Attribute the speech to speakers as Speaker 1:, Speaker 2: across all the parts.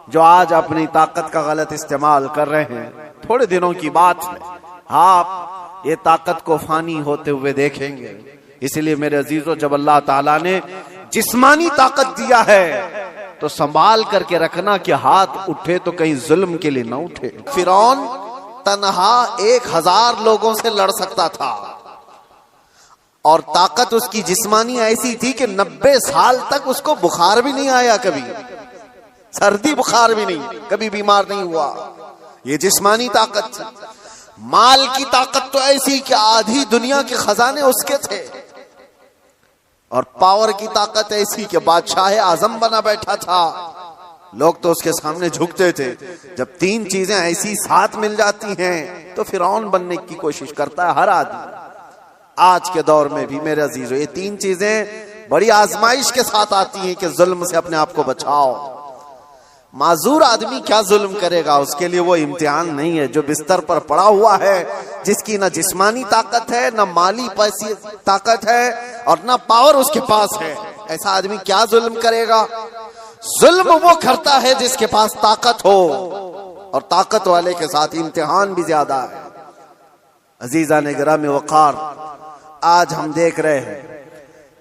Speaker 1: जो आज अपनी ताकत का गलत इस्तेमाल कर रहे हैं, थोड़े दिनों की बात है, आप ये ताकत को फानी होते हुए देखेंगे। इसलिए मेरे अजीजों, जब अल्लाह ताला ने जिस्मानी ताकत दिया है तो संभाल करके रखना कि हाथ उठे तो कहीं जुल्म के लिए ना उठे। फिरौन तन्हा 1000 लोगों से लड़ सकता था और ताकत उसकी जिस्मानी ऐसी थी कि 90 साल तक उसको बुखार भी नहीं आया, कभी सर्दी बुखार भी नहीं, कभी बीमार नहीं हुआ। ये जिस्मानी ताकत थी। माल की ताकत तो ऐसी कि आधी दुनिया के खजाने उसके थे, और पावर की ताकत ऐसी कि बादशाह आजम बना बैठा था, लोग तो उसके सामने झुकते थे। जब 3 चीजें ऐसी साथ मिल जाती हैं तो फिरौन बनने की कोशिश करता है हर आदमी। आज के दौर में भी मेरे अजीजों, ये 3 चीजें बड़ी आजमाइश के साथ आती हैं कि जुल्म से अपने आप को बचाओ। माजूर आदमी क्या जुल्म करेगा, उसके लिए वो इम्तिहान नहीं है। जो बिस्तर पर पड़ा हुआ है, जिसकी ना जिस्मानी ताकत है, ना माली पैसी ताकत है और ना पावर उसके पास है, ऐसा आदमी क्या जुल्म करेगा? जुल्म वो करता है जिसके पास ताकत हो, और ताकत वाले के साथ इम्तिहान भी ज्यादा है। अजीजा ने गिरामी वकार, आज हम देख रहे हैं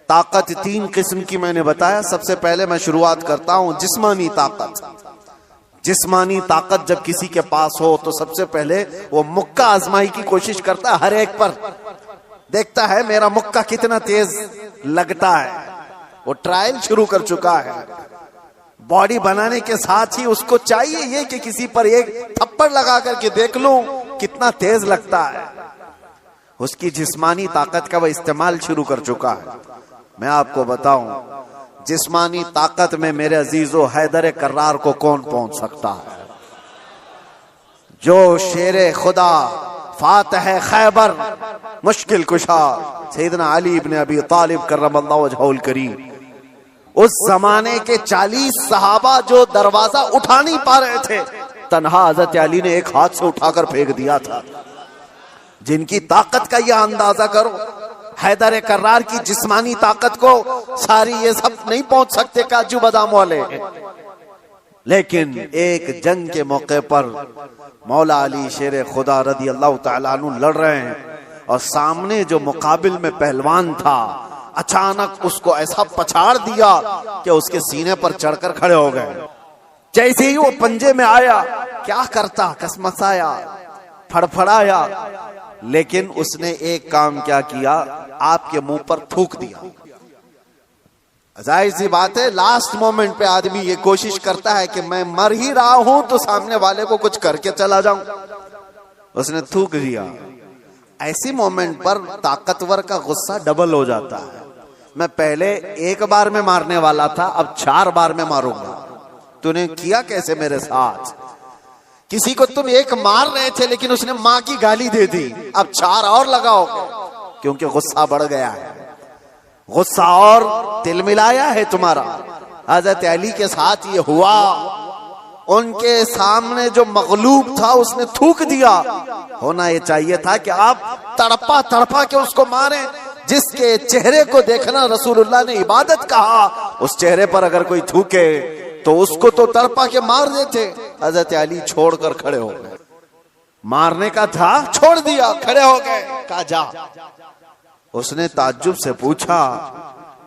Speaker 1: ताकत 3 किस्म की मैंने बताया। सबसे पहले मैं शुरुआत करता हूं जिस्मानी ताकत। जिस्मानी ताकत जब किसी के पास हो तो सबसे पहले वो मुक्का आजमाई की कोशिश करता है, हर एक पर देखता है मेरा मुक्का कितना तेज लगता है। वो ट्रायल शुरू कर चुका है। बॉडी बनाने के साथ ही उसको चाहिए ये कि किसी पर एक थप्पड़ लगा करके देख लूं कितना तेज लगता है। उसकी जिस्मानी ताकत का वह इस्तेमाल शुरू कर चुका है। मैं आपको बताऊं, जिस्मानी ताकत में मेरे अजीजों हैदर कर्रार को कौन पहुंच सकता है? जो शेरे खुदा, फातह खैबर, मुश्किल कुशा सैयदना अली इब्न अबी तालिब करमल्लाहु वजहुल करीम, उस जमाने के 40 सहाबा जो दरवाजा उठा नहीं पा रहे थे, तन्हा हजरत अली ने एक हाथ से उठाकर फेंक दिया था। जिनकी ताकत का यह अंदाजा करो, हैदर कर्रार की जिस्मानी ताकत को सारी ये सब नहीं पहुंच सकते काजू बादाम वाले। लेकिन एक जंग के मौके पर मौला अली शेर खुदा रदी अल्लाह तआला अन्हु लड़ रहे हैं, और सामने जो मुकाबिल में पहलवान था, अचानक उसको ऐसा पछाड़ दिया कि उसके सीने पर चढ़कर खड़े हो गए। जैसे ही वो पंजे में आया, क्या करता, कसमसाया, फड़फड़ाया, लेकिन उसने एक काम क्या किया, आपके मुंह पर थूक दिया। जाहिर सी बात है, लास्ट मोमेंट पे आदमी ये कोशिश करता है कि मैं मर ही रहा हूं तो सामने वाले को कुछ करके चला जाऊं। उसने थूक दिया। ऐसी मोमेंट पर ताकतवर का गुस्सा डबल हो जाता है। मैं पहले 1 बार में मारने वाला था, अब 4 बार में मारूंगा। तूने किया कैसे मेरे साथ? किसी को तुम 1 मार रहे थे लेकिन उसने मां की गाली दे दी, अब 4 और लगाओगे, क्योंकि गुस्सा बढ़ गया है। गुस्सा और तिल मिलाया है तुम्हारा। हजरत अली के साथ ये हुआ। उनके सामने जो मगलूब था उसने थूक दिया। होना ये चाहिए था कि आप तड़पा तड़पा के उसको मारें। जिसके चेहरे को देखना रसूलुल्लाह ने इबादत कहा, उस चेहरे पर अगर कोई थूके तो उसको तो तड़पा के मार देते। हजरत अली छोड़कर खड़े हो गए। मारने का था, छोड़ दिया, खड़े हो गए, कहा जा। उसने ताज्जुब से पूछा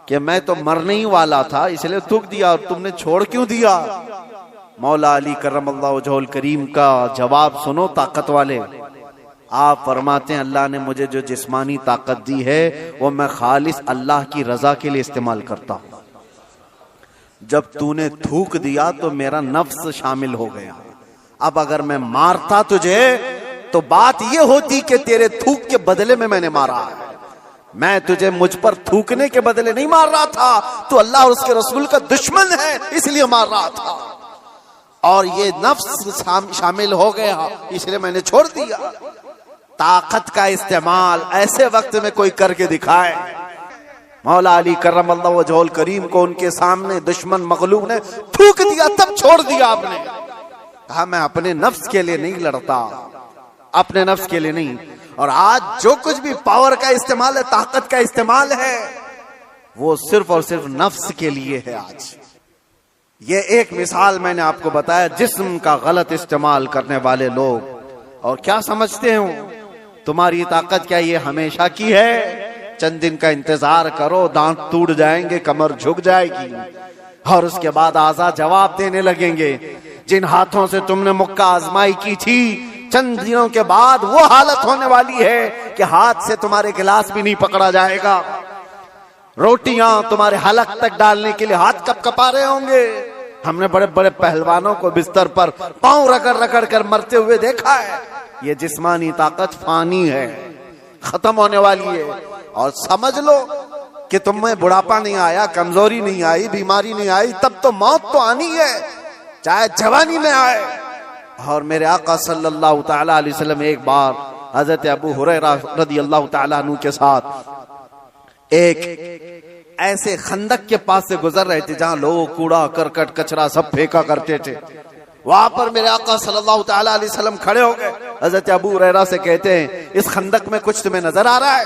Speaker 1: कि मैं तो मरने ही वाला था इसलिए थूक दिया, और तुमने छोड़ क्यों दिया? मौला अली करमल्लाहु वजहुल करीम का जवाब सुनो ताकत वाले। आप फरमाते हैं, अल्लाह ने मुझे जो जिस्मानी ताकत दी है वो मैं खालिस अल्लाह की रजा के लिए इस्तेमाल करता हूं। जब तूने थूक दिया तो मेरा नफ्स शामिल हो गया। अब अगर मैं मारता तुझे तो बात ये होती कि तेरे थूक के बदले में मैंने मारा है। मैं तुझे मुझ पर थूकने के बदले नहीं मार रहा था, तू अल्लाह और उसके रसूल का दुश्मन है इसलिए मार रहा था, और ये नफ्स शामिल हो गया इसलिए मैंने छोड़ दिया। ताकत का इस्तेमाल ऐसे वक्त में कोई करके दिखाए। मौला अली करमल्लाहु वजहुल करीम को उनके सामने दुश्मन मगलूब ने थूक दिया, तब छोड़ दिया आपने। कहा मैं अपने नफ्स के लिए नहीं लड़ता, अपने नफ्स के लिए नहीं। और आज जो कुछ भी पावर का इस्तेमाल है, ताकत का इस्तेमाल है, वो सिर्फ और सिर्फ नफ्स के लिए है। आज ये एक मिसाल मैंने आपको बताया जिस्म का गलत इस्तेमाल करने वाले लोग। और क्या समझते हो तुम्हारी ताकत क्या ये हमेशा की है? चंद दिन का इंतजार करो, दांत टूट जाएंगे, कमर झुक जाएगी और उसके बाद आजाद जवाब देने लगेंगे। जिन हाथों से तुमने मुक्का आजमाई की थी, चंद दिनों के बाद वो हालत होने वाली है कि हाथ से तुम्हारे गिलास भी नहीं पकड़ा जाएगा। रोटियां तुम्हारे हलक तक डालने के लिए हाथ कपकपा रहे होंगे। हमने बड़े बड़े पहलवानों को बिस्तर पर पांव रगड़ रगड़ कर मरते हुए देखा है। ये जिस्मानी ताकत फानी है, खत्म होने वाली है। और समझ लो कि तुम्हें बुढ़ापा नहीं आया, कमजोरी नहीं आई, बीमारी नहीं आई, तब तो मौत तो आनी है, चाहे जवानी में आए। और मेरे आका सल्लल्लाहु ताला अलैहि वसल्लम एक बार हजरत अबू हुरैरा रदियल्लाहु ताला अन्हु के साथ एक ऐसे खंदक के पास से गुजर रहे थे जहां लोग कूड़ा करकट कचरा सब फेंका करते थे। वहां पर मेरे आका सल्लल्लाहु ताला अलैहि वसल्लम खड़े हो गए। हजरत अबू हुरैरा से कहते हैं, इस खंदक में कुछ तुम्हें नजर आ रहा है?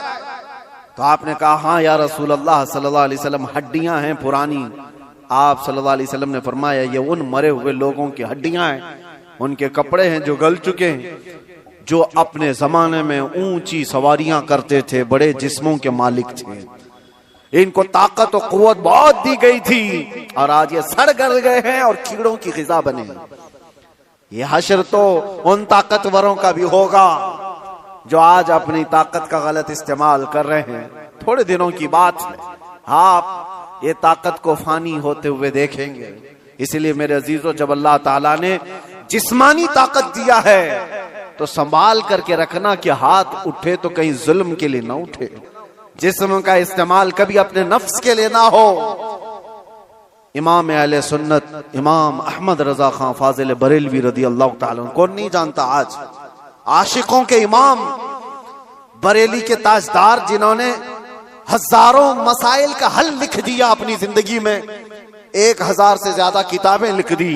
Speaker 1: तो आपने कहा, हाँ या रसूल अल्लाह सल्लल्लाहु अलैहि वसल्लम, हड्डियां हैं पुरानी। आप सल्लल्लाहु अलैहि वसल्लम ने फरमाया, ये उन मरे हुए लोगों की हड्डियां हैं, उनके कपड़े हैं जो गल चुके हैं, जो अपने जमाने में ऊंची सवारियां करते थे, बड़े जिस्मों के मालिक थे। इनको ताकत और कुव्वत बहुत दी गई थी और आज ये सड़ गल गए हैं और कीड़ों की ग़िज़ा बने। ये हश्र तो उन ताकतवरों का भी होगा जो आज अपनी ताकत का गलत इस्तेमाल कर रहे हैं। थोड़े दिनों की बात है, आप ये ताकत को फानी होते हुए देखेंगे। इसलिए मेरे अजीजों, जब अल्लाह ताला ने जिस्मानी ताकत दिया है तो संभाल करके रखना कि हाथ उठे तो कहीं जुल्म के लिए ना उठे। जिस्म का इस्तेमाल कभी अपने नफ्स के लिए ना हो। इमाम अहले सुन्नत इमाम अहमद रजा खान फाजिल बरेलवी रदियल्लाहु ताला अन्हु, कौन नहीं जानता आज, आशिकों के इमाम, बरेली के ताजदार, जिन्होंने हजारों मसाइल का हल लिख दिया अपनी जिंदगी में, 1000 से ज्यादा किताबें लिख दी।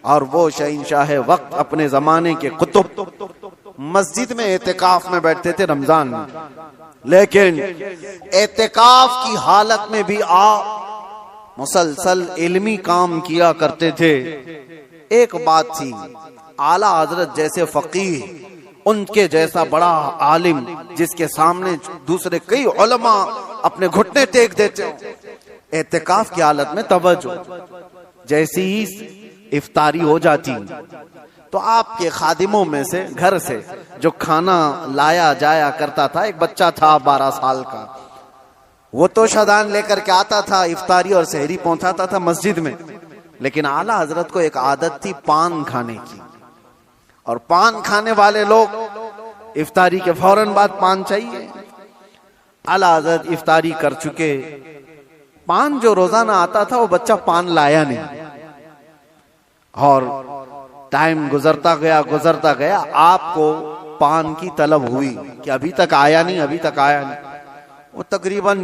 Speaker 1: और वो शहंशाह वक्त, अपने जमाने के कुतुब, मस्जिद में एतिकाफ में बैठते थे रमजान में, लेकिन एतिकाफ की हालत में भी मुसलसल इल्मी काम किया करते थे। एक बात थी, आला हजरत जैसे फकीह, उनके जैसा बड़ा आलिम जिसके सामने दूसरे कई उलमा अपने घुटने टेक देते, एतिकाफ की हालत में तवज्जो, जैसी ही इफ्तारी हो जाती तो आपके खादिमों में से, घर से जो खाना लाया जाया करता था, एक बच्चा था 12 साल का, वो तो शदान लेकर के आता था, इफ्तारी और सहरी पहुंचाता था मस्जिद में। लेकिन आला हजरत को एक आदत थी पान खाने की, और पान खाने वाले लोग इफ्तारी के फौरन बाद पान चाहिए। आला हजरत इफ्तारी कर चुके, पान जो रोजाना आता था वो बच्चा पान लाया नहीं, और टाइम गुजरता गया, आपको पान की तलब हुई कि अभी तक आया नहीं, अभी तक आया नहीं। वो तकरीबन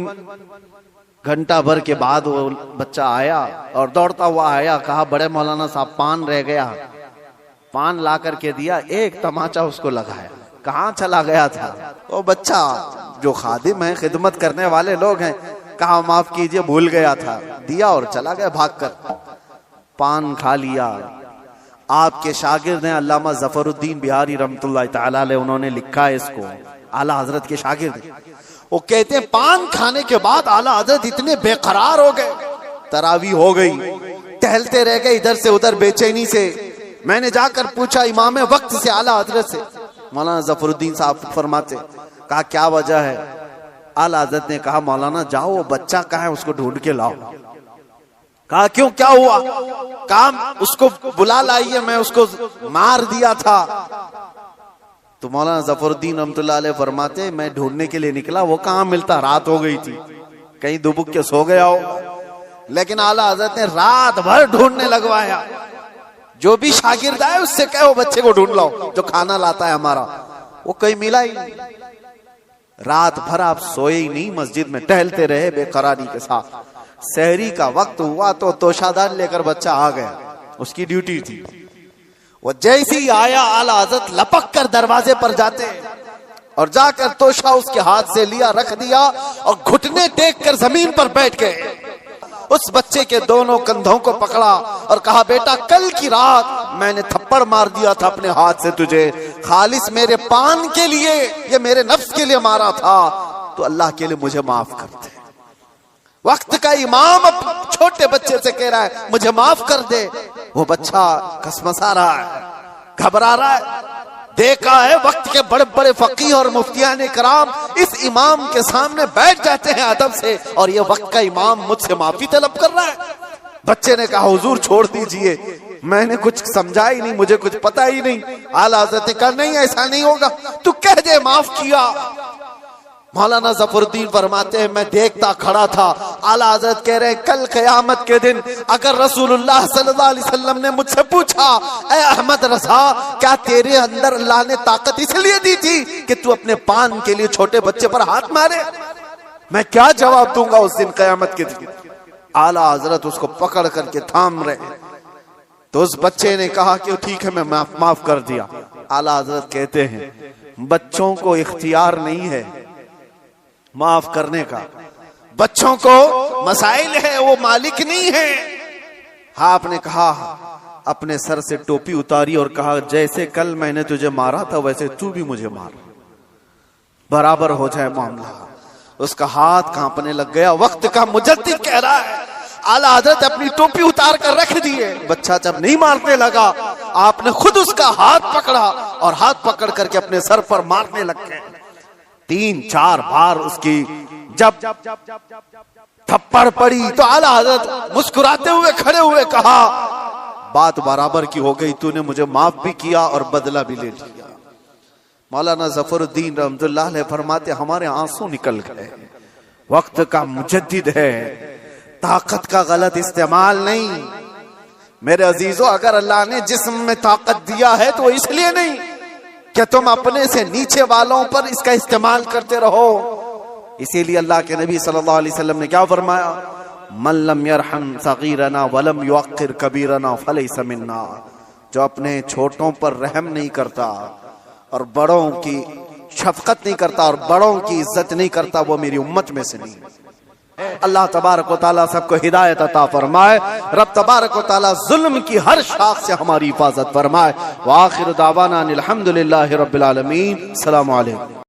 Speaker 1: घंटा भर के बाद वो बच्चा आया और दौड़ता हुआ आया, कहा, बड़े मौलाना साहब पान रह गया। पान ला करके दिया, एक तमाचा उसको लगाया, कहाँ चला गया था वो बच्चा? जो खादिम है, खिदमत करने वाले लोग हैं, कहा माफ कीजिए भूल गया था, दिया और चला गया भागकर। पान खा लिया। आपके शागिर्द हैं अल्लामा जफरुद्दीन बिहारी रहमतुल्लाह तआला अलैह, उन्होंने लिखा है इसको, आला हजरत के शागिर्द। वो कहते हैं पान खाने के बाद आला हजरत इतने बेकरार हो गए, तरावी हो गई, टहलते रह गए इधर से उधर बेचैनी से। मैंने जाकर पूछा इमाम वक्त से, आला हजरत से, मौलाना जफरुद्दीन साहब फरमाते, कहा क्या वजह है? आला हजरत ने कहा, मौलाना जाओ वो बच्चा कहाँ है, उसको ढूंढ के लाओ। कहा क्यों, क्या हुआ? काम उसको बुला लाइए, मैं उसको मार दिया था। तो मौलाना जफरुद्दीन रहमतुल्लाह अलैह फरमाते, मैं ढूंढने के लिए निकला, वो कहाँ मिलता, रात हो गई थी, कहीं दुबक के सो गया हो। लेकिन आला हजरत ने रात भर ढूंढने लगवाया। जो भी शागिर्द आए उससे कहो बच्चे को ढूंढ लाओ जो खाना लाता है हमारा, वो कहीं मिला ही नहीं। रात भर आप सोए ही नहीं, मस्जिद में टहलते रहे बेकरारी के साथ। सहरी का वक्त हुआ तो तोशादान लेकर बच्चा आ गया, उसकी ड्यूटी थी। वो जैसे ही आया, आला हजरत लपक कर दरवाजे पर जाते और जाकर तोशा उसके हाथ से लिया, रख दिया और घुटने टेक कर जमीन पर बैठ गए। उस बच्चे के दोनों कंधों को पकड़ा और कहा, बेटा कल की रात मैंने थप्पड़ मार दिया था अपने हाथ से तुझे, खालिस मेरे पान के लिए, ये मेरे नफ्स के लिए मारा था, तो अल्लाह के लिए मुझे माफ कर दे। वक्त का इमाम अब छोटे बच्चे से कह रहा है मुझे माफ कर दे। वो बच्चा कसमसा रहा है, घबरा रहा है। देखा है वक्त के बड़े बड़े फकीह और मुफ्तियान कराम इस इमाम के सामने बैठ जाते हैं अदब से, और ये वक्त का इमाम मुझसे माफी तलब कर रहा है। बच्चे ने कहा, हुजूर छोड़ दीजिए, मैंने कुछ समझा ही नहीं, मुझे कुछ पता ही नहीं। आला हज़रत ने कहा, नहीं ऐसा नहीं होगा, तू कह दे माफ किया। मौलाना ज़फरुद्दीन फरमाते हैं, मैं देखता खड़ा था। आला हज़रत कह रहे हैं, कल क़यामत के दिन अगर रसूलुल्लाह सल्लल्लाहु अलैहि वसल्लम ने मुझसे पूछा, ऐ अहमद रज़ा, क्या तेरे अंदर अल्लाह ने ताकत इसलिए दी थी कि तू अपने पान के लिए छोटे बच्चे पर हाथ मारे, मैं क्या जवाब दूंगा उस दिन क़यामत के दिन। आला हज़रत उसको पकड़ करके थाम रहे, तो उस बच्चे ने कहा कि ठीक है, मैं माफ कर दिया। आला हज़रत कहते हैं, बच्चों को इख्तियार नहीं है माफ करने का, बच्चों को मसाइल है, वो मालिक नहीं है। हाँ, आपने कहा, अपने सर से टोपी उतारी और कहा, जैसे कल मैंने तुझे मारा था वैसे तू भी मुझे मार, बराबर हो जाए मामला। उसका हाथ कांपने लग गया। वक्त का मुजद्दिद कह रहा है, आला हज़रत अपनी टोपी उतार कर रख दिए। बच्चा जब नहीं मारने लगा, आपने खुद उसका हाथ पकड़ा और हाथ पकड़ करके अपने सर पर मारने लग गए। 3-4 बार उसकी जब थप्पड़ पड़ी तो आला हज़रत मुस्कुराते हुए खड़े हुए कहा, बात बराबर की हो गई, तूने मुझे माफ भी किया और बदला भी ले लिया। मौलाना ज़फरुद्दीन रहमतुल्लाह अलैह फरमाते, हमारे आंसू निकल गए। वक्त का मुजद्दिद है, ताकत का गलत इस्तेमाल नहीं। मेरे अजीजों, अगर अल्लाह ने जिस्म में ताकत दिया है तो इसलिए नहीं कि तुम अपने से नीचे वालों पर इसका इस्तेमाल करते रहो। इसीलिए अल्लाह के नबी सल्लल्लाहु अलैहि वसल्लम ने क्या फरमाया, मन लम यरहम सगीरना वलम युअक्किर कबीरना फलैसा मिन्ना, जो अपने छोटों पर रहम नहीं करता और बड़ों की शफकत नहीं करता और बड़ों की इज्जत नहीं करता, वो मेरी उम्मत में से नहीं। अल्लाह तबारक व तआला सबको हिदायत अता फरमाए। रब तबारक व तआला जुल्म की हर शाख से हमारी हिफाजत फरमाए। व आखिर दावाना अनिल हम्दुलिल्लाहि रब्बिल आलमीन। अस्सलामु अलैकुम।